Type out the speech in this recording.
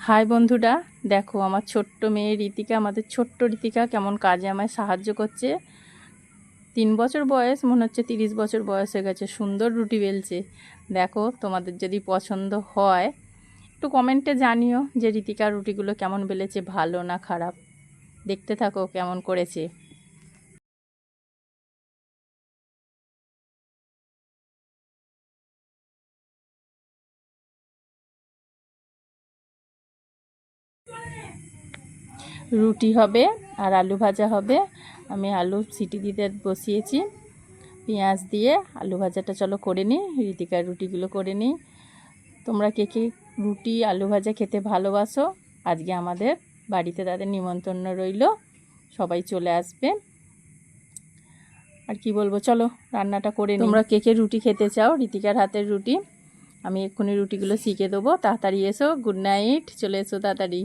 High বন্ধুরা, দেখো আমার ছোট্ট মেয়ে ঋতিকা, আমাদের ছোট্ট ঋতিকা কেমন কাজে আমায় সাহায্য করছে। 3 বছর বয়স, মনে হচ্ছে 30 বছর বয়স হয়ে গেছে। সুন্দর রুটি বেলছে। দেখো, তোমাদের যদি পছন্দ হয় একটু কমেন্টে জানিও যে ঋতিকার রুটিগুলো কেমন বেলেছে, ভালো না খারাপ। দেখতে থাকো কেমন করেছে। রুটি হবে আর আলু ভাজা হবে। আমি আলু সিটি দিতে বসিয়েছি, পেঁয়াজ দিয়ে আলু ভাজাটা চলো করে নিই, ঋতিকার রুটিগুলো করে নিই। তোমরা কে কে রুটি আলু ভাজা খেতে ভালোবাসো? আজকে আমাদের বাড়িতে তাদের নিমন্ত্রণ রইল, সবাই চলে আসবে। আর কি বলবো, চলো রান্নাটা করে নিই। তোমরা কে কে রুটি খেতে চাও, ঋতিকার হাতের রুটি? আমি এক্ষুনি রুটিগুলো শিখে দেবো, তাড়াতাড়ি এসো। গুড নাইট, চলে এসো তাড়াতাড়ি।